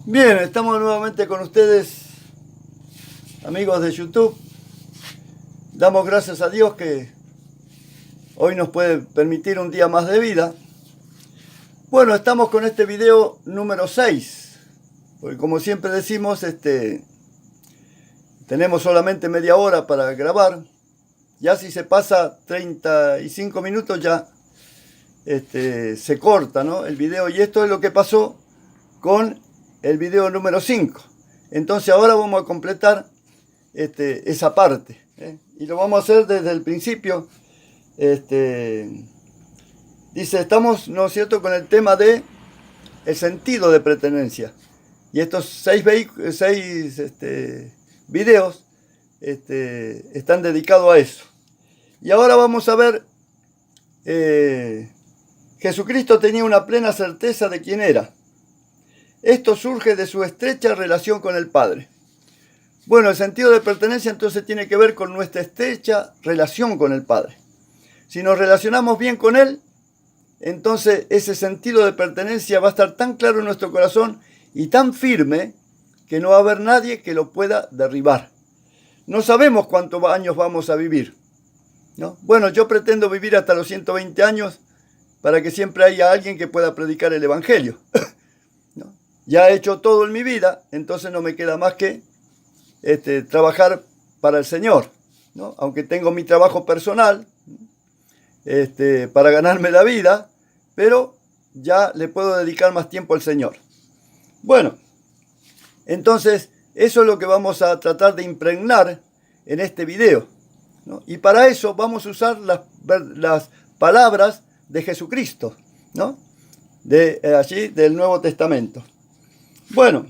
Bien, estamos nuevamente con ustedes, amigos de YouTube. Damos gracias a Dios que hoy nos puede permitir un día más de vida. Bueno, estamos con este video número 6, porque como siempre decimos, tenemos solamente media hora para grabar. Ya si se pasa 35 minutos ya se corta, ¿no?, el video, y esto es lo que pasó con el video número 5. Entonces ahora vamos a completar esa parte, y lo vamos a hacer desde el principio. Dice, estamos, ¿no es cierto?, con el tema de el sentido de pertenencia, y estos seis videos están dedicados a eso. Y ahora vamos a ver, Jesucristo tenía una plena certeza de quién era. Esto surge de su estrecha relación con el Padre. Bueno, el sentido de pertenencia entonces tiene que ver con nuestra estrecha relación con el Padre. Si nos relacionamos bien con Él, entonces ese sentido de pertenencia va a estar tan claro en nuestro corazón y tan firme que no va a haber nadie que lo pueda derribar. No sabemos cuántos años vamos a vivir, ¿no? Bueno, yo pretendo vivir hasta los 120 años para que siempre haya alguien que pueda predicar el Evangelio. ¿No? Ya he hecho todo en mi vida, entonces no me queda más que trabajar para el Señor, ¿no? Aunque tengo mi trabajo personal, para ganarme la vida, pero ya le puedo dedicar más tiempo al Señor. Bueno, entonces eso es lo que vamos a tratar de impregnar en este video, ¿no? Y para eso vamos a usar las palabras de Jesucristo, ¿no?, allí del Nuevo Testamento. Bueno,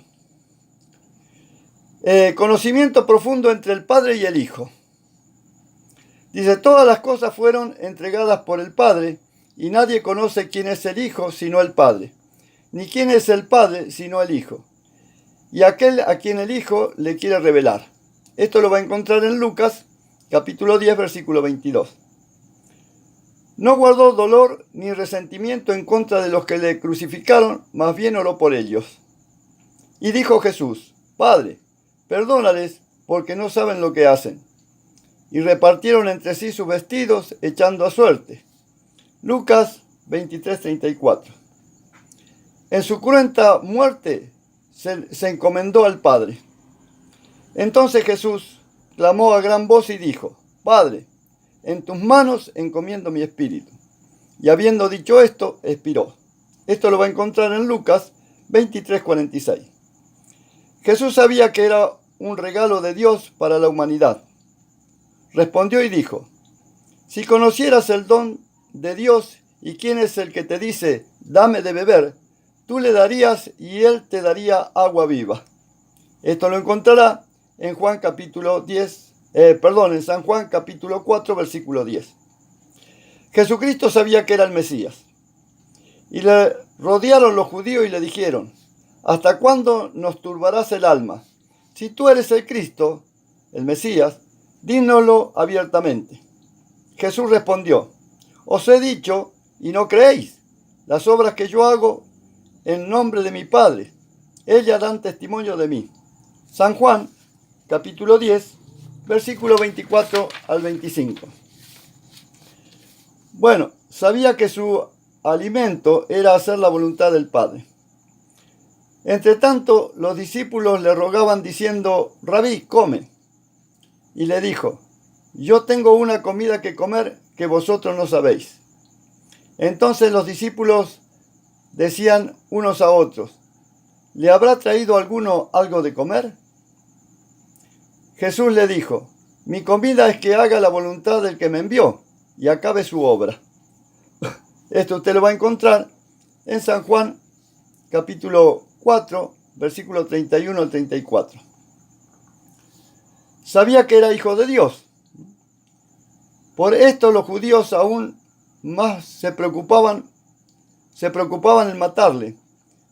conocimiento profundo entre el Padre y el Hijo. Dice, todas las cosas fueron entregadas por el Padre, y nadie conoce quién es el Hijo sino el Padre, ni quién es el Padre sino el Hijo, y aquel a quien el Hijo le quiere revelar. Esto lo va a encontrar en Lucas, capítulo 10, versículo 22. No guardó dolor ni resentimiento en contra de los que le crucificaron, más bien oró por ellos. Y dijo Jesús, Padre, perdónales, porque no saben lo que hacen. Y repartieron entre sí sus vestidos, echando a suerte. Lucas 23:34. En su cruenta muerte se encomendó al Padre. Entonces Jesús clamó a gran voz y dijo, Padre, en tus manos encomiendo mi espíritu. Y habiendo dicho esto, expiró. Esto lo va a encontrar en Lucas 23:46. Jesús sabía que era un regalo de Dios para la humanidad. Respondió y dijo, si conocieras el don de Dios y quién es el que te dice, dame de beber, tú le darías y él te daría agua viva. Esto lo encontrará en Juan capítulo 10, en San Juan capítulo 4, versículo 10. Jesucristo sabía que era el Mesías. Y le rodearon los judíos y le dijeron, ¿hasta cuándo nos turbarás el alma? Si tú eres el Cristo, el Mesías, dínoslo abiertamente. Jesús respondió, os he dicho y no creéis. Las obras que yo hago en nombre de mi Padre, ellas dan testimonio de mí. San Juan, capítulo 10, versículo 24 al 25. Bueno, sabía que su alimento era hacer la voluntad del Padre. Entre tanto, los discípulos le rogaban diciendo, Rabí, come. Y le dijo, yo tengo una comida que comer que vosotros no sabéis. Entonces los discípulos decían unos a otros, ¿le habrá traído alguno algo de comer? Jesús le dijo, mi comida es que haga la voluntad del que me envió y acabe su obra. Esto usted lo va a encontrar en San Juan, capítulo 4, versículo 31 al 34. Sabía que era hijo de Dios. Por esto los judíos aún más se preocupaban en matarle,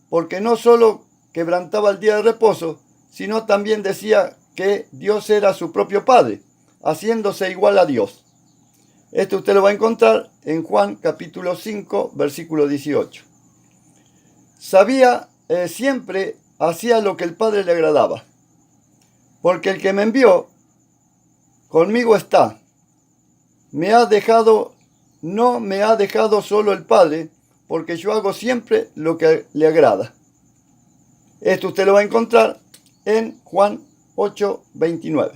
porque no solo quebrantaba el día de reposo, sino también decía que Dios era su propio Padre, haciéndose igual a Dios. Esto usted lo va a encontrar en Juan capítulo 5, versículo 18. Sabía siempre hacía lo que el Padre le agradaba. Porque el que me envió, conmigo está. No me ha dejado solo el Padre, porque yo hago siempre lo que le agrada. Esto usted lo va a encontrar en Juan 8:29.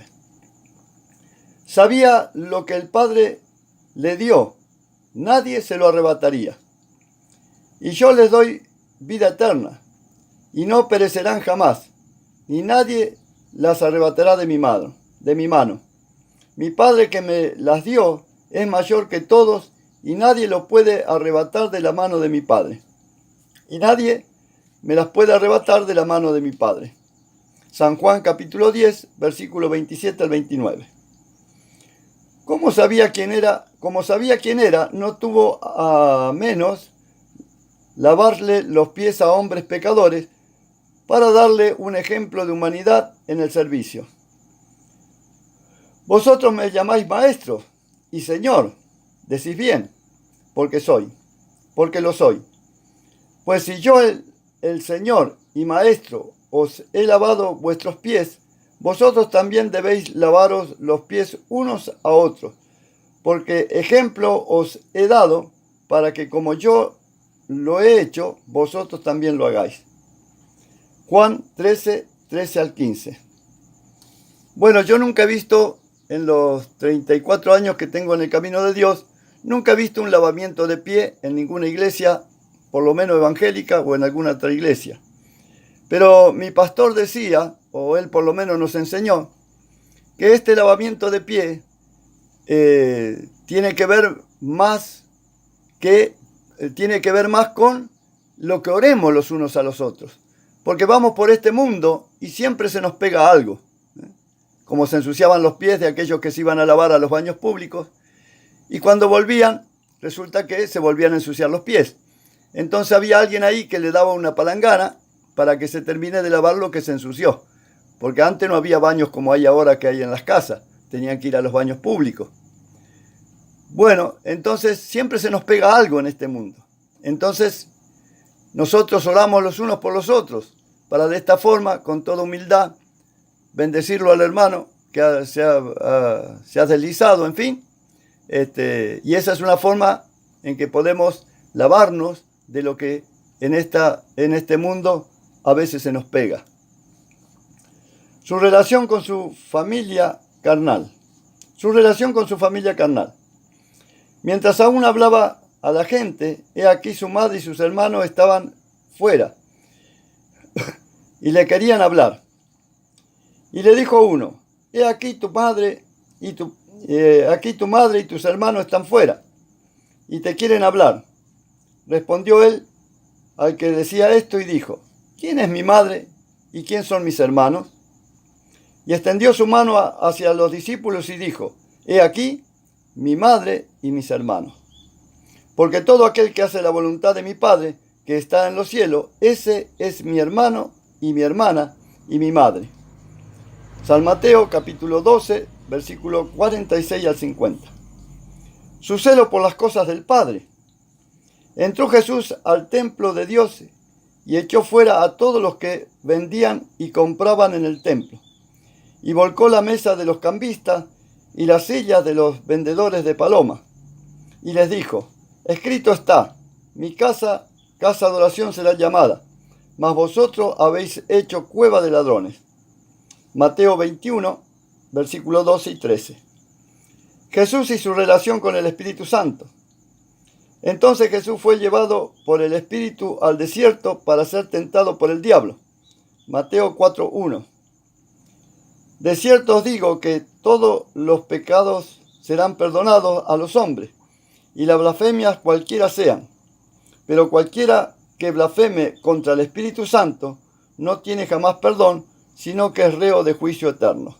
Sabía lo que el Padre le dio, nadie se lo arrebataría. Y yo les doy vida eterna, y no perecerán jamás, ni nadie las arrebatará de mi mano. Mi Padre que me las dio es mayor que todos, y nadie lo puede arrebatar de la mano de mi Padre. Y nadie me las puede arrebatar de la mano de mi Padre. San Juan capítulo 10, versículo 27 al 29. Como sabía quién era, no tuvo a menos lavarle los pies a hombres pecadores para darle un ejemplo de humanidad en el servicio. Vosotros me llamáis maestro y señor, decís bien, porque lo soy. Pues si yo, el Señor y Maestro, os he lavado vuestros pies, vosotros también debéis lavaros los pies unos a otros, porque ejemplo os he dado para que como yo lo he hecho, vosotros también lo hagáis. Juan 13, 13 al 15. Bueno, yo nunca he visto, en los 34 años que tengo en el camino de Dios, nunca he visto un lavamiento de pie en ninguna iglesia, por lo menos evangélica o en alguna otra iglesia. Pero mi pastor decía, o él por lo menos nos enseñó, que este lavamiento de pie tiene que ver más con lo que oremos los unos a los otros. Porque vamos por este mundo y siempre se nos pega algo. Como se ensuciaban los pies de aquellos que se iban a lavar a los baños públicos. Y cuando volvían, resulta que se volvían a ensuciar los pies. Entonces había alguien ahí que le daba una palangana para que se termine de lavar lo que se ensució. Porque antes no había baños como hay ahora que hay en las casas. Tenían que ir a los baños públicos. Bueno, entonces siempre se nos pega algo en este mundo. Entonces nosotros oramos los unos por los otros, para de esta forma, con toda humildad, bendecirlo al hermano que se ha deslizado, en fin. Y esa es una forma en que podemos lavarnos de lo que en este mundo a veces se nos pega. Su relación con su familia carnal. Mientras aún hablaba a la gente, he aquí su madre y sus hermanos estaban fuera y le querían hablar. Y le dijo uno: he aquí tu madre y tus hermanos están fuera y te quieren hablar. Respondió él al que decía esto y dijo: ¿quién es mi madre y quién son mis hermanos? Y extendió su mano hacia los discípulos y dijo: he aquí mi madre y mis hermanos. Porque todo aquel que hace la voluntad de mi Padre, que está en los cielos, ese es mi hermano y mi hermana y mi madre. San Mateo capítulo 12, versículo 46 al 50. Su celo por las cosas del Padre. Entró Jesús al templo de Dios y echó fuera a todos los que vendían y compraban en el templo. Y volcó la mesa de los cambistas y las sillas de los vendedores de palomas. Y les dijo: escrito está, mi casa, casa de oración será llamada, mas vosotros habéis hecho cueva de ladrones. Mateo 21, versículos 12 y 13. Jesús y su relación con el Espíritu Santo. Entonces Jesús fue llevado por el Espíritu al desierto para ser tentado por el diablo. Mateo 4:1. De cierto os digo que todos los pecados serán perdonados a los hombres, y las blasfemias cualquiera sean. Pero cualquiera que blasfeme contra el Espíritu Santo no tiene jamás perdón, sino que es reo de juicio eterno.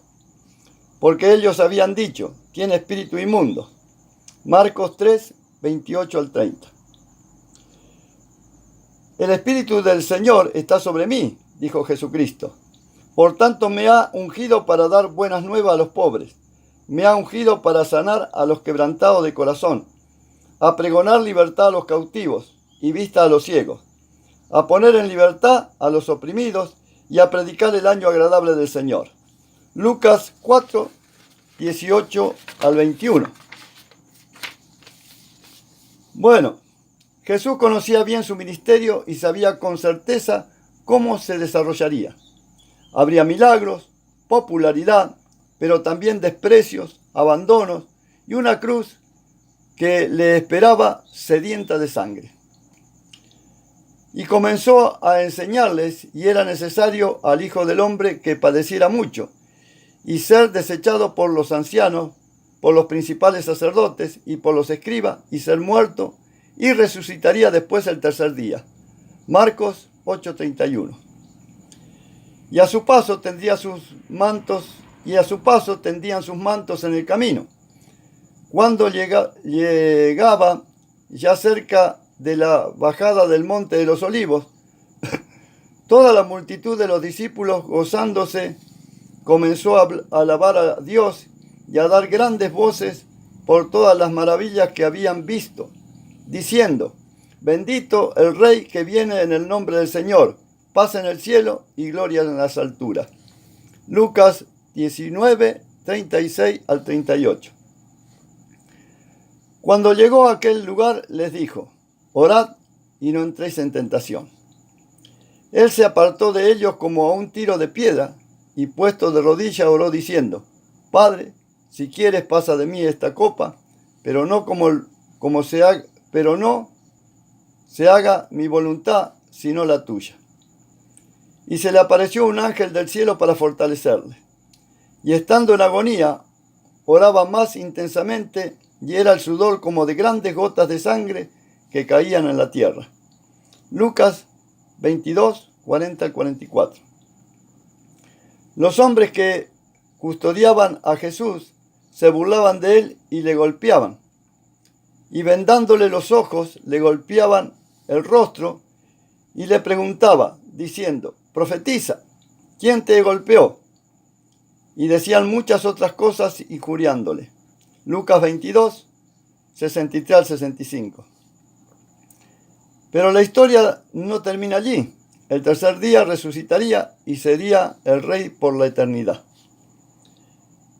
Porque ellos habían dicho: tiene espíritu inmundo. Marcos 3, 28 al 30. El Espíritu del Señor está sobre mí, dijo Jesucristo. Por tanto me ha ungido para dar buenas nuevas a los pobres. Me ha ungido para sanar a los quebrantados de corazón, a pregonar libertad a los cautivos y vista a los ciegos, a poner en libertad a los oprimidos y a predicar el año agradable del Señor. Lucas 4, 18 al 21. Bueno, Jesús conocía bien su ministerio y sabía con certeza cómo se desarrollaría. Habría milagros, popularidad, pero también desprecios, abandonos y una cruz que le esperaba sedienta de sangre. Y comenzó a enseñarles, y era necesario al Hijo del Hombre que padeciera mucho, y ser desechado por los ancianos, por los principales sacerdotes y por los escribas, y ser muerto, y resucitaría después el tercer día. Marcos 8:31. Y a su paso tendían sus mantos en el camino. Cuando llegaba ya cerca de la bajada del monte de los olivos, toda la multitud de los discípulos, gozándose, comenzó a alabar a Dios y a dar grandes voces por todas las maravillas que habían visto, diciendo: bendito el Rey que viene en el nombre del Señor, paz en el cielo y gloria en las alturas. Lucas 19, 36 al 38. Cuando llegó a aquel lugar les dijo: orad y no entréis en tentación. Él se apartó de ellos como a un tiro de piedra, y puesto de rodillas oró diciendo: Padre, si quieres pasa de mí esta copa, pero no se haga mi voluntad, sino la tuya. Y se le apareció un ángel del cielo para fortalecerle. Y estando en agonía, oraba más intensamente, y era el sudor como de grandes gotas de sangre que caían en la tierra. Lucas 22, 40 al 44. Los hombres que custodiaban a Jesús se burlaban de él y le golpeaban. Y vendándole los ojos, le golpeaban el rostro y le preguntaba, diciendo: profetiza, ¿quién te golpeó? Y decían muchas otras cosas injuriándole. Lucas 22, 63 al 65. Pero la historia no termina allí. El tercer día resucitaría y sería el Rey por la eternidad.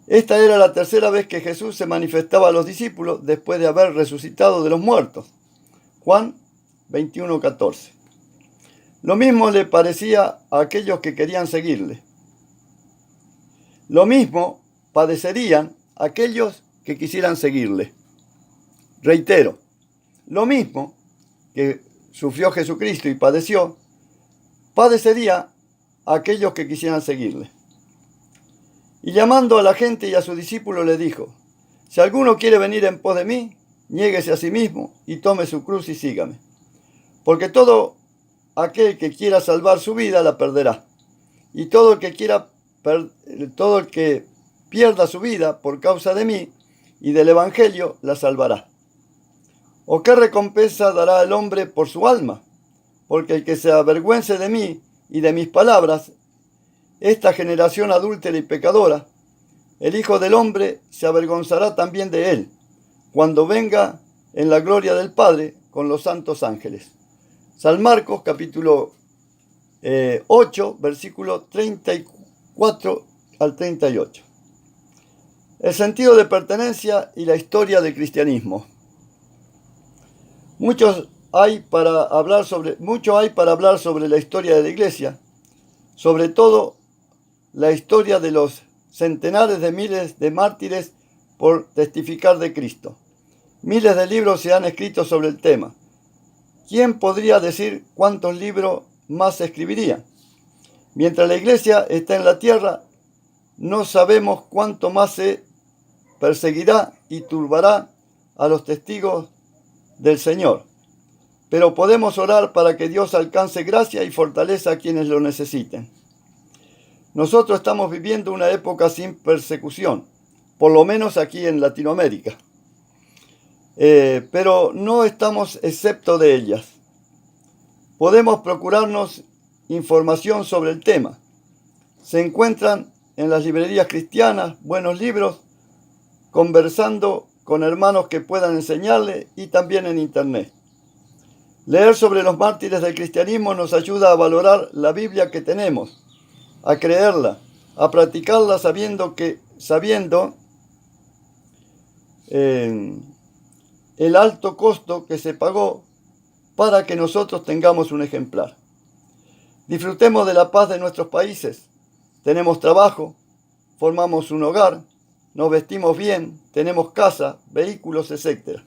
Esta era la tercera vez que Jesús se manifestaba a los discípulos después de haber resucitado de los muertos. Juan 21, 14. Lo mismo le parecía a aquellos que querían seguirle. Lo mismo padecerían aquellos que quisieran seguirle. Reitero, lo mismo que sufrió Jesucristo y padeció, padecería a aquellos que quisieran seguirle. Y llamando a la gente y a sus discípulos le dijo: si alguno quiere venir en pos de mí, niéguese a sí mismo y tome su cruz y sígame. Porque todo aquel que quiera salvar su vida la perderá. Y todo el que pierda su vida por causa de mí y del Evangelio la salvará. ¿O qué recompensa dará el hombre por su alma? Porque el que se avergüence de mí y de mis palabras, esta generación adúltera y pecadora, el Hijo del Hombre se avergonzará también de él, cuando venga en la gloria del Padre con los santos ángeles. San Marcos capítulo 8, versículo 34 al 38. El sentido de pertenencia y la historia del cristianismo. Mucho hay para hablar sobre la historia de la Iglesia, sobre todo la historia de los centenares de miles de mártires por testificar de Cristo. Miles de libros se han escrito sobre el tema. ¿Quién podría decir cuántos libros más se escribirían? Mientras la Iglesia está en la tierra, no sabemos cuánto más se perseguirá y turbará a los testigos del Señor. Pero podemos orar para que Dios alcance gracia y fortaleza a quienes lo necesiten. Nosotros estamos viviendo una época sin persecución, por lo menos aquí en Latinoamérica. Pero no estamos excepto de ellas. Podemos procurarnos información sobre el tema. Se encuentran en las librerías cristianas buenos libros, conversando con hermanos que puedan enseñarle y también en internet. Leer sobre los mártires del cristianismo nos ayuda a valorar la Biblia que tenemos a creerla, a practicarla sabiendo el alto costo que se pagó para que nosotros tengamos un ejemplar. Disfrutemos de la paz de nuestros países. Tenemos trabajo, formamos un hogar, nos vestimos bien, tenemos casa, vehículos, etc.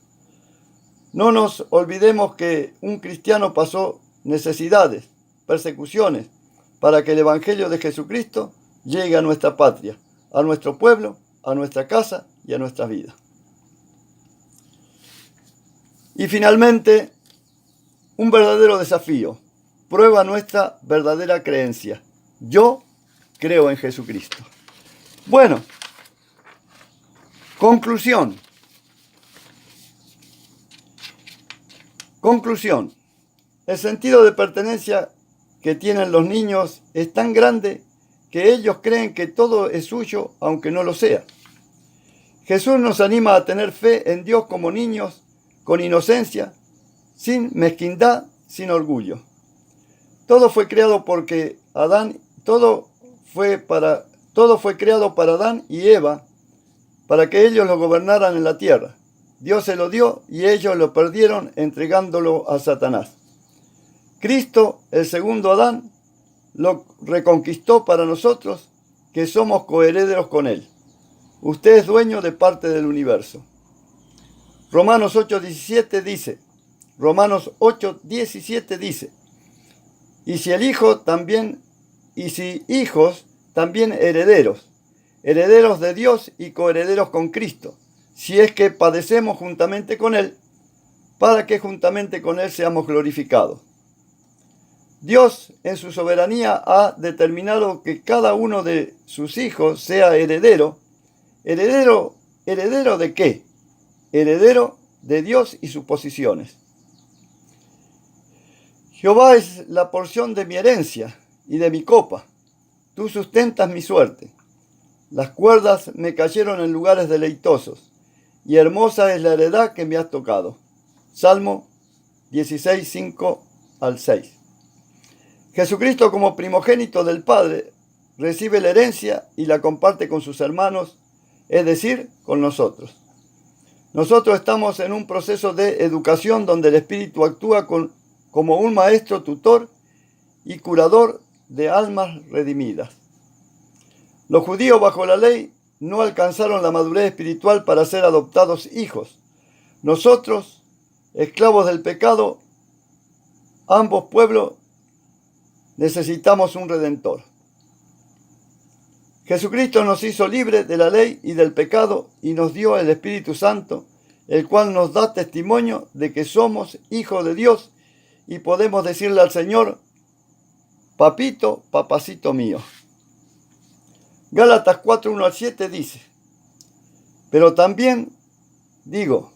No nos olvidemos que un cristiano pasó necesidades, persecuciones, para que el Evangelio de Jesucristo llegue a nuestra patria, a nuestro pueblo, a nuestra casa y a nuestras vidas. Y finalmente, un verdadero desafío. Prueba nuestra verdadera creencia. Yo creo en Jesucristo. Bueno, conclusión. El sentido de pertenencia que tienen los niños es tan grande que ellos creen que todo es suyo, aunque no lo sea. Jesús nos anima a tener fe en Dios como niños, con inocencia, sin mezquindad, sin orgullo. Todo fue creado creado para Adán y Eva, para que ellos lo gobernaran en la tierra. Dios se lo dio y ellos lo perdieron entregándolo a Satanás. Cristo, el segundo Adán, lo reconquistó para nosotros, que somos coherederos con él. Usted es dueño de parte del universo. Romanos 8:17 dice, y si hijos, también herederos, herederos de Dios y coherederos con Cristo, si es que padecemos juntamente con él, para que juntamente con él seamos glorificados. Dios, en su soberanía, ha determinado que cada uno de sus hijos sea heredero. ¿Heredero de qué? Heredero de Dios y sus posiciones. Jehová es la porción de mi herencia y de mi copa. Tú sustentas mi suerte. Las cuerdas me cayeron en lugares deleitosos, y hermosa es la heredad que me has tocado. Salmo 16, 5 al 6. Jesucristo, como primogénito del Padre, recibe la herencia y la comparte con sus hermanos, es decir, con nosotros. Nosotros estamos en un proceso de educación donde el Espíritu actúa como un maestro tutor y curador de almas redimidas. Los judíos bajo la ley no alcanzaron la madurez espiritual para ser adoptados hijos. Nosotros, esclavos del pecado, ambos pueblos, necesitamos un redentor. Jesucristo nos hizo libres de la ley y del pecado y nos dio el Espíritu Santo, el cual nos da testimonio de que somos hijos de Dios y podemos decirle al Señor, papito, papacito mío. Gálatas 4, 1 al 7 dice, pero también digo,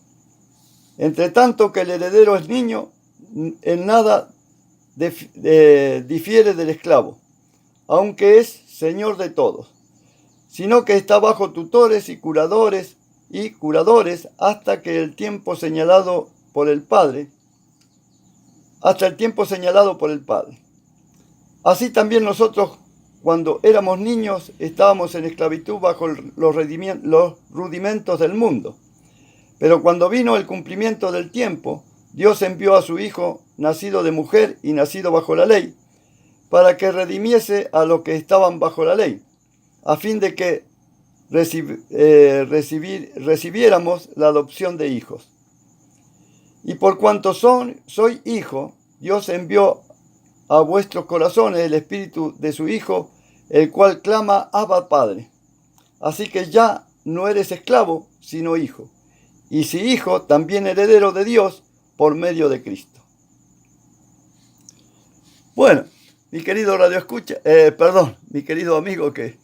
entre tanto que el heredero es niño, en nada difiere del esclavo, aunque es señor de todos, sino que está bajo tutores y curadores hasta el tiempo señalado por el Padre. Así también nosotros, cuando éramos niños, estábamos en esclavitud bajo los rudimentos del mundo. Pero cuando vino el cumplimiento del tiempo, Dios envió a su Hijo, nacido de mujer y nacido bajo la ley, para que redimiese a los que estaban bajo la ley, a fin de que recibiéramos la adopción de hijos. Y por cuanto soy hijo, Dios envió a vuestros corazones el Espíritu de su Hijo, el cual clama, Abba, Padre. Así que ya no eres esclavo, sino hijo. Y si hijo, también heredero de Dios por medio de Cristo. Bueno, mi querido mi querido amigo que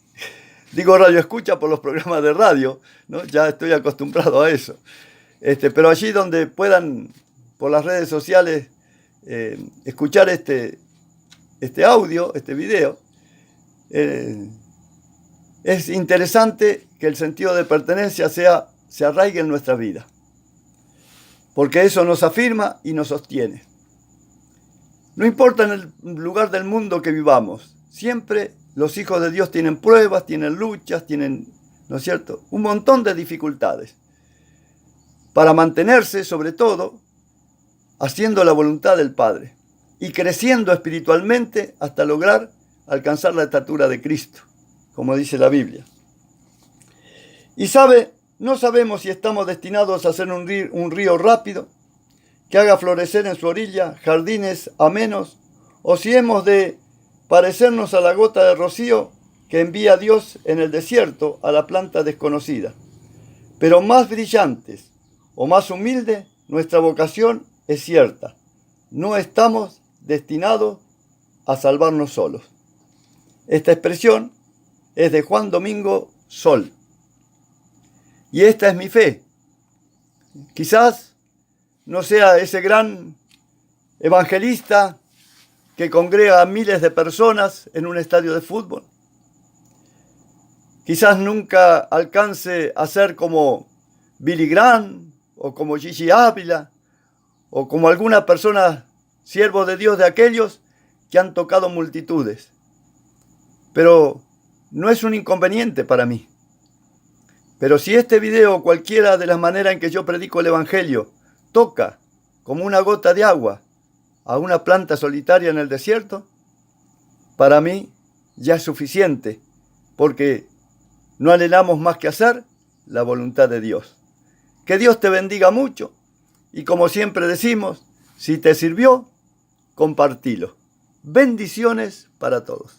digo radio escucha por los programas de radio, ¿no? Ya estoy acostumbrado a eso. Pero allí donde puedan, por las redes sociales, escuchar este audio, este video, es interesante que el sentido de pertenencia se arraigue en nuestra vida, porque eso nos afirma y nos sostiene. No importa en el lugar del mundo que vivamos, siempre los hijos de Dios tienen pruebas, tienen luchas, tienen, ¿no es cierto?, un montón de dificultades. Para mantenerse, sobre todo, haciendo la voluntad del Padre y creciendo espiritualmente hasta lograr alcanzar la estatura de Cristo, como dice la Biblia. Y no sabemos si estamos destinados a ser un río rápido, que haga florecer en su orilla jardines amenos, o si hemos de parecernos a la gota de rocío que envía Dios en el desierto a la planta desconocida. Pero más brillantes o más humildes, nuestra vocación es cierta. No estamos destinados a salvarnos solos. Esta expresión es de Juan Domingo Sol. Y esta es mi fe. Quizás no sea ese gran evangelista que congrega a miles de personas en un estadio de fútbol. Quizás nunca alcance a ser como Billy Graham o como Gigi Ávila o como alguna persona, siervo de Dios de aquellos que han tocado multitudes. Pero no es un inconveniente para mí. Pero si este video o cualquiera de las maneras en que yo predico el Evangelio toca como una gota de agua a una planta solitaria en el desierto, para mí ya es suficiente, porque no anhelamos más que hacer la voluntad de Dios. Que Dios te bendiga mucho y como siempre decimos, si te sirvió, compartilo. Bendiciones para todos.